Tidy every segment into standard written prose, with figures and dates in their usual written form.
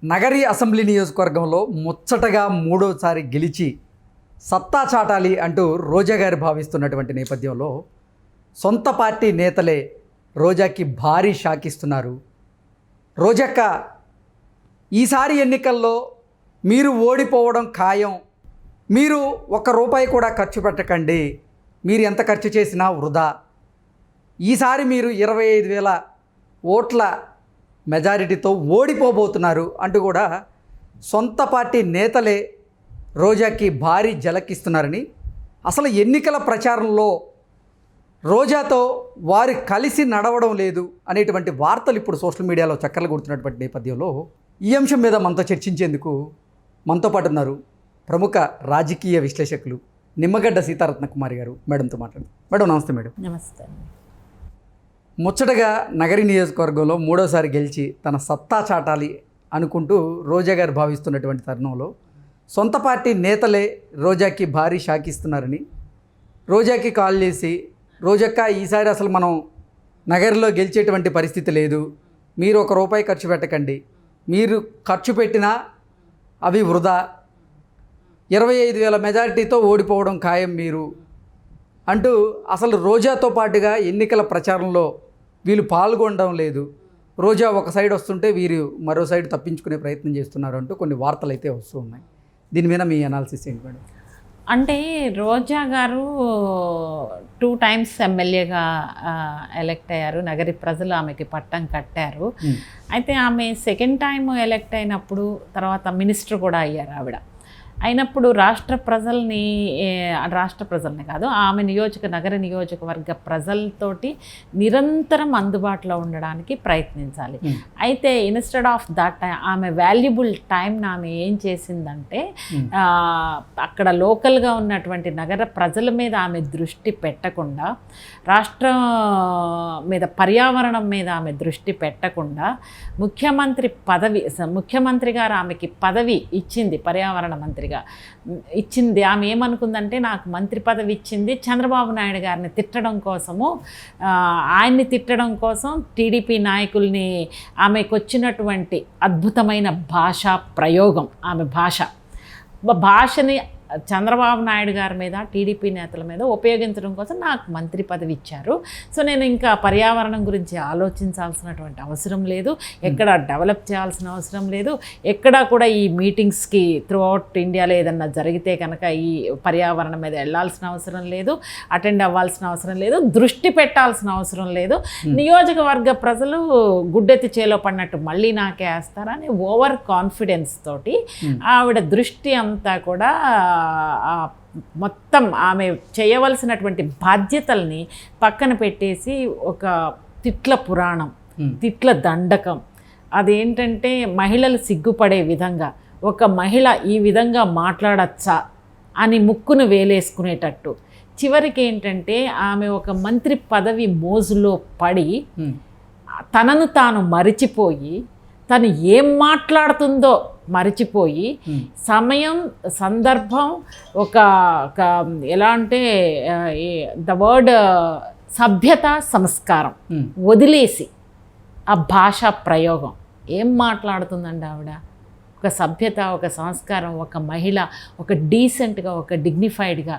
Nagari assembly నియోజకవర్గంలో ముచ్చటగా మూడోసారి గెలిచి సత్తా చాటాలి అంటూ రోజా గారు భావిస్తున్నటువంటి నేపథ్యంలో సొంత పార్టీ నేతలే రోజాకి భారీ షాక్ ఇస్తున్నారు. రోజక్క, ఈసారి ఎన్నికల్లో మీరు ఓడిపోవడం ఖాయం, మీరు ₹1 కూడా ఖర్చు పెట్టకండి, మీరు ఎంత ఖర్చు చేసినా వృధా, ఈసారి మీరు 25,000 ఓట్ల మెజారిటీతో ఓడిపోబోతున్నారు అంటూ కూడా సొంత పార్టీ నేతలే రోజాకి భారీ జలకిస్తున్నారని, అసలు ఎన్నికల ప్రచారంలో రోజాతో వారు కలిసి నడవడం లేదు అనేటువంటి వార్తలు ఇప్పుడు సోషల్ మీడియాలో చక్కర్లు కొడుతున్నటువంటి నేపథ్యంలో ఈ అంశం మీద మనతో చర్చించేందుకు మనతో పాటు ఉన్నారు ప్రముఖ రాజకీయ విశ్లేషకులు నిమ్మగడ్డ సీతారత్న కుమారి గారు. మేడంతో మాట్లాడండి. మేడం నమస్తే. మేడం నమస్తే. ముచ్చటగా నగరి నియోజకవర్గంలో మూడోసారి గెలిచి తన సత్తా చాటాలి అనుకుంటూ రోజా గారు భావిస్తున్నటువంటి తరుణంలో సొంత పార్టీ నేతలే రోజాకి భారీ షాక్ ఇస్తున్నారని, రోజాకి కాల్ చేసి, రోజక్క ఈసారి అసలు మనం నగరిలో గెలిచేటువంటి పరిస్థితి లేదు, మీరు ₹1 ఖర్చు పెట్టకండి, మీరు ఖర్చు పెట్టినా అవి వృధా, 25,000 మెజారిటీతో ఓడిపోవడం ఖాయం మీరు అంటూ అసలు రోజాతో పాటుగా ఎన్నికల ప్రచారంలో వీళ్ళు పాల్గొనడం లేదు, రోజా ఒక సైడ్ వస్తుంటే వీరు మరో సైడ్ తప్పించుకునే ప్రయత్నం చేస్తున్నారు అంటూ కొన్ని వార్తలు అయితే వస్తూ ఉన్నాయి. దీని మీద మీ అనాలిసిస్ ఏంటి మేడం? అంటే రోజా గారు 2 టైమ్స్ ఎమ్మెల్యేగా ఎలెక్ట్ అయ్యారు. నగరి ప్రజలు ఆమెకి పట్టం కట్టారు. అయితే ఆమె సెకండ్ టైం ఎలెక్ట్ అయినప్పుడు తర్వాత మినిస్టర్ కూడా అయ్యారు. అయినప్పుడు రాష్ట్ర ప్రజల్ని కాదు, ఆమె నగర నియోజకవర్గ ప్రజలతోటి నిరంతరం అందుబాటులో ఉండడానికి ప్రయత్నించాలి. అయితే ఇన్స్టెడ్ ఆఫ్ దట్ ఆమె వాల్యుబుల్ టైంని ఆమె ఏం చేసిందంటే, అక్కడ లోకల్గా ఉన్నటువంటి నగర ప్రజల మీద ఆమె దృష్టి పెట్టకుండా, రాష్ట్రం మీద పర్యావరణం మీద ఆమె దృష్టి పెట్టకుండా, ముఖ్యమంత్రి గారు ఆమెకి పదవి ఇచ్చింది, పర్యావరణ మంత్రిగా ఇచ్చింది. ఆమె ఏమనుకుందంటే, నాకు మంత్రి పదవి ఇచ్చింది చంద్రబాబు నాయుడు గారిని తిట్టడం కోసము, ఆయన్ని తిట్టడం కోసం టీడీపీ నాయకుల్ని, ఆమెకు వచ్చినటువంటి అద్భుతమైన భాషా ప్రయోగం, ఆమె భాషని చంద్రబాబు నాయుడు గారి మీద, టీడీపీ నేతల మీద ఉపయోగించడం కోసం నాకు మంత్రి పదవి ఇచ్చారు. సో నేను ఇంకా పర్యావరణం గురించి ఆలోచించాల్సినటువంటి అవసరం లేదు, ఎక్కడ డెవలప్ చేయాల్సిన అవసరం లేదు, ఎక్కడా కూడా ఈ మీటింగ్స్కి త్రూ అవుట్ ఇండియాలో ఏదన్నా జరిగితే కనుక ఈ పర్యావరణం మీద వెళ్ళాల్సిన అవసరం లేదు, అటెండ్ అవ్వాల్సిన అవసరం లేదు, దృష్టి పెట్టాల్సిన అవసరం లేదు, నియోజకవర్గ ప్రజలు గుడ్డెత్తి చేలో పడినట్టు మళ్ళీ నాకే వేస్తారని ఓవర్ కాన్ఫిడెన్స్ తోటి ఆవిడ దృష్టి అంతా కూడా మొత్తం ఆమె చేయవలసినటువంటి బాధ్యతల్ని పక్కన పెట్టేసి ఒక తిట్ల పురాణం, తిట్ల దండకం, అదేంటంటే మహిళలు సిగ్గుపడే విధంగా, ఒక మహిళ ఈ విధంగా మాట్లాడచ్చా అని ముక్కును వేలేసుకునేటట్టు, చివరికి ఏంటంటే ఆమె ఒక మంత్రి పదవి మోజులో పడి తనను తాను మరిచిపోయి, తను ఏం మాట్లాడుతుందో మరిచిపోయి, సమయం సందర్భం ఒక ఎలా అంటే ద వర్డ్ సభ్యత సంస్కారం వదిలేసి ఆ భాషా ప్రయోగం ఏం మాట్లాడుతుందండి ఆవిడ? ఒక సభ్యత, ఒక సంస్కారం, ఒక మహిళ, ఒక డీసెంట్గా, ఒక డిగ్నిఫైడ్గా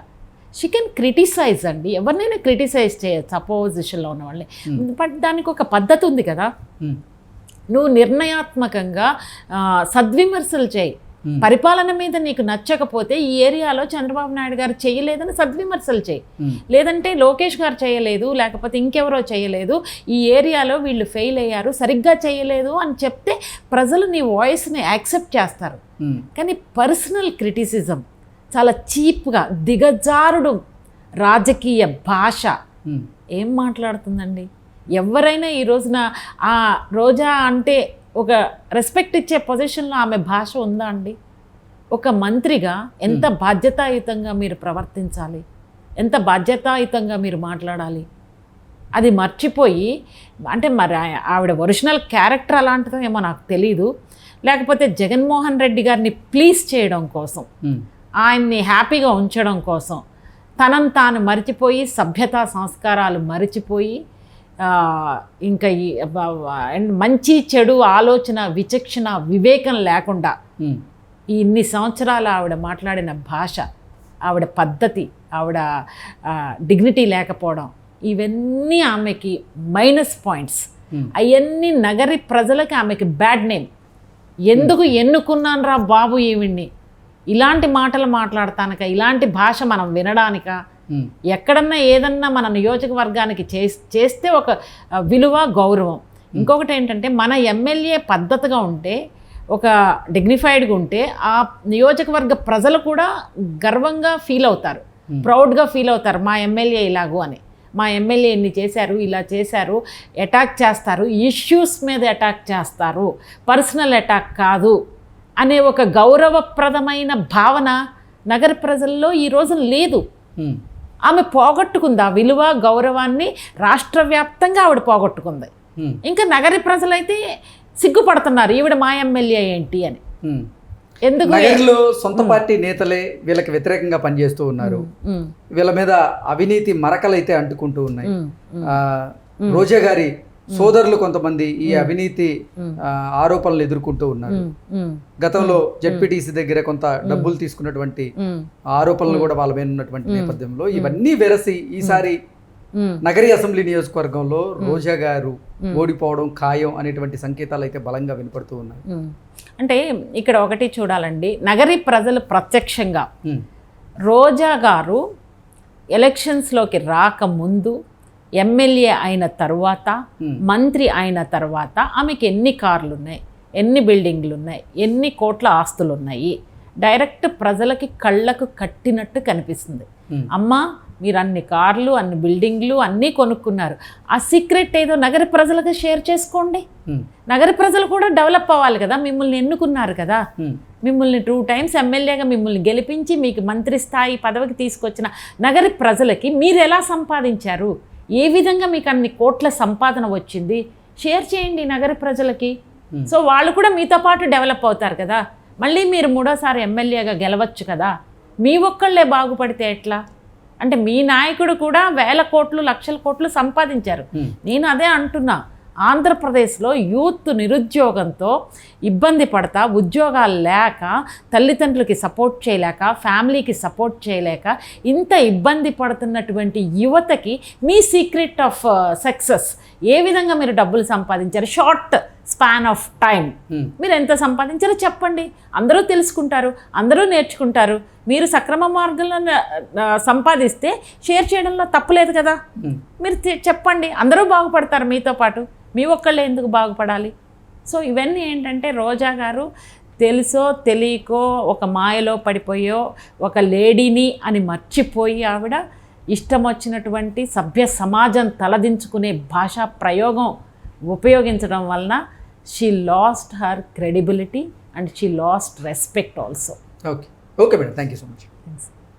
షీ కెన్ క్రిటిసైజ్ అండి, ఎవరినైనా క్రిటిసైజ్ చేయొచ్చు అపోజిషన్లో ఉన్న వాళ్ళని, బట్ దానికి ఒక పద్ధతి ఉంది కదా. నువ్వు నిర్ణయాత్మకంగా సద్విమర్శలు చేయి, పరిపాలన మీద నీకు నచ్చకపోతే ఈ ఏరియాలో చంద్రబాబు నాయుడు గారు చేయలేదని సద్విమర్శలు చేయి, లేదంటే లోకేష్ గారు చేయలేదు, లేకపోతే ఇంకెవరో చేయలేదు, ఈ ఏరియాలో వీళ్ళు ఫెయిల్ అయ్యారు, సరిగ్గా చేయలేదు అని చెప్తే ప్రజలు నీ వాయిస్ని యాక్సెప్ట్ చేస్తారు. కానీ పర్సనల్ క్రిటిసిజం, చాలా చీప్గా, దిగజారుడు రాజకీయ భాష ఏం మాట్లాడుతుందండి? ఎవరైనా ఈ రోజున ఆ రోజా అంటే ఒక రెస్పెక్ట్ ఇచ్చే పొజిషన్లో ఆమె భాష ఉందా అండి? ఒక మంత్రిగా ఎంత బాధ్యతాయుతంగా మీరు ప్రవర్తించాలి, ఎంత బాధ్యతాయుతంగా మీరు మాట్లాడాలి, అది మర్చిపోయి, అంటే మరి ఆవిడ ఒరిజినల్ క్యారెక్టర్ అలాంటిదో ఏమో నాకు తెలీదు, లేకపోతే జగన్మోహన్ రెడ్డి గారిని ప్లీజ్ చేయడం కోసం, ఆయన్ని హ్యాపీగా ఉంచడం కోసం తనను తాను మరిచిపోయి, సభ్యతా సంస్కారాలు మరిచిపోయి, ఇంకా ఈ మంచి చెడు ఆలోచన విచక్షణ వివేకం లేకుండా ఈ ఇన్ని సంవత్సరాలు ఆవిడ మాట్లాడిన భాష, ఆవిడ పద్ధతి, ఆవిడ డిగ్నిటీ లేకపోవడం, ఇవన్నీ ఆమెకి మైనస్ పాయింట్స్. అవన్నీ నగరి ప్రజలకి ఆమెకి బ్యాడ్ నేమ్. ఎందుకు ఎన్నుకున్నాను రా బాబు ఈవిడ్ని, ఇలాంటి మాటలు మాట్లాడతానిక, ఇలాంటి భాష మనం వినడానిక, ఎక్కడన్నా ఏదన్నా మన నియోజకవర్గానికి చేస్తే ఒక విలువ గౌరవం. ఇంకొకటి ఏంటంటే మన ఎమ్మెల్యే పద్ధతిగా ఉంటే, ఒక డిగ్నిఫైడ్గా ఉంటే ఆ నియోజకవర్గ ప్రజలు కూడా గర్వంగా ఫీల్ అవుతారు, ప్రౌడ్గా ఫీల్ అవుతారు, మా ఎమ్మెల్యే ఇలాగూ అని, మా ఎమ్మెల్యే ఇన్ని చేశారు, ఇలా చేశారు. అటాక్ చేస్తారు, ఇష్యూస్ మీద అటాక్ చేస్తారు, పర్సనల్ అటాక్ కాదు అనే ఒక గౌరవప్రదమైన భావన నగర ప్రజల్లో ఈ రోజు లేదు. ఆమె పోగొట్టుకుంది ఆ విలువ గౌరవాన్ని, రాష్ట్ర వ్యాప్తంగా ఆవిడ పోగొట్టుకుంది. ఇంకా నగరి ప్రజలైతే సిగ్గుపడుతున్నారు, ఈవిడ మా ఎమ్మెల్యే ఏంటి అని. ఎందుకు నగరంలో సొంత పార్టీ నేతలే వీళ్ళకి వ్యతిరేకంగా పనిచేస్తూ ఉన్నారు, వీళ్ళ మీద అవినీతి మరకలైతే అంటుకుంటూ ఉన్నాయి. రోజా గారి సోదరులు కొంతమంది ఈ అవినీతి ఆరోపణలు ఎదుర్కొంటూ ఉన్నారు. గతంలో జెడ్పీటీసీ దగ్గర కొంత డబ్బులు తీసుకున్నటువంటి ఆరోపణలు కూడా వాళ్ళ మీద ఉన్నటువంటి నేపథ్యంలో ఇవన్నీ వెరసి ఈసారి నగరి అసెంబ్లీ నియోజకవర్గంలో రోజా గారు ఓడిపోవడం ఖాయం అనేటువంటి సంకేతాలు అయితే బలంగా వినపడుతూ ఉన్నాయి. అంటే ఇక్కడ ఒకటి చూడాలండి, నగరి ప్రజలు ప్రత్యక్షంగా రోజా గారు ఎలక్షన్స్లోకి రాకముందు, ఎమ్మెల్యే అయిన తర్వాత, మంత్రి అయిన తర్వాత ఆమెకి ఎన్ని కార్లు ఉన్నాయి, ఎన్ని బిల్డింగ్లు ఉన్నాయి, ఎన్ని కోట్ల ఆస్తులు ఉన్నాయి, డైరెక్ట్ ప్రజలకి కళ్ళకు కట్టినట్టు కనిపిస్తుంది. అమ్మా మీరు అన్ని కార్లు, అన్ని బిల్డింగ్లు అన్నీ కొనుక్కున్నారు, ఆ సీక్రెట్ ఏదో నగర ప్రజలకు షేర్ చేసుకోండి. నగర ప్రజలు కూడా డెవలప్ అవ్వాలి కదా, మిమ్మల్ని ఎన్నుకున్నారు కదా, మిమ్మల్ని 2 times ఎమ్మెల్యేగా మిమ్మల్ని గెలిపించి మీకు మంత్రి స్థాయి పదవికి తీసుకొచ్చిన నగర ప్రజలకి మీరు ఎలా సంపాదించారు, ఏ విధంగా మీకు అన్ని కోట్ల సంపాదన వచ్చింది, షేర్ చేయండి నగర ప్రజలకి. సో వాళ్ళు కూడా మీతో పాటు డెవలప్ అవుతారు కదా, మళ్ళీ మీరు 3వ సారి ఎమ్మెల్యేగా గెలవచ్చు కదా. మీ ఒక్కళ్ళే బాగుపడితే ఎట్లా? అంటే మీ నాయకుడు కూడా 1000 కోట్లు 1,00,000 కోట్లు సంపాదించారు. నేను అదే అంటున్నా, ఆంధ్రప్రదేశ్లో యూత్ నిరుద్యోగంతో ఇబ్బంది పడతా, ఉద్యోగాలు లేక, తల్లిదండ్రులకి సపోర్ట్ చేయలేక, ఫ్యామిలీకి సపోర్ట్ చేయలేక ఇంత ఇబ్బంది పడుతున్నటువంటి యువతకి మీ సీక్రెట్ ఆఫ్ సక్సెస్, ఏ విధంగా మీరు డబ్బులు సంపాదించారు, షార్ట్ స్పాన్ ఆఫ్ టైం మీరు ఎంత సంపాదించారో చెప్పండి. అందరూ తెలుసుకుంటారు, అందరూ నేర్చుకుంటారు. మీరు సక్రమ మార్గంలో సంపాదిస్తే షేర్ చేయడంలో తప్పులేదు కదా. మీరు చెప్పండి, అందరూ బాగుపడతారు మీతో పాటు, మీ ఒక్కళ్ళే ఎందుకు బాగుపడాలి? సో ఇవన్నీ ఏంటంటే రోజా గారు తెలుసో తెలియకో ఒక మాయలో పడిపోయో ఒక లేడీని అని మర్చిపోయి ఆవిడ ఇష్టం వచ్చినటువంటి సభ్య సమాజం తలదించుకునే భాషా ప్రయోగం ఉపయోగించడం వలన she lost her credibility and she lost respect also. Okay madam, thank you so much.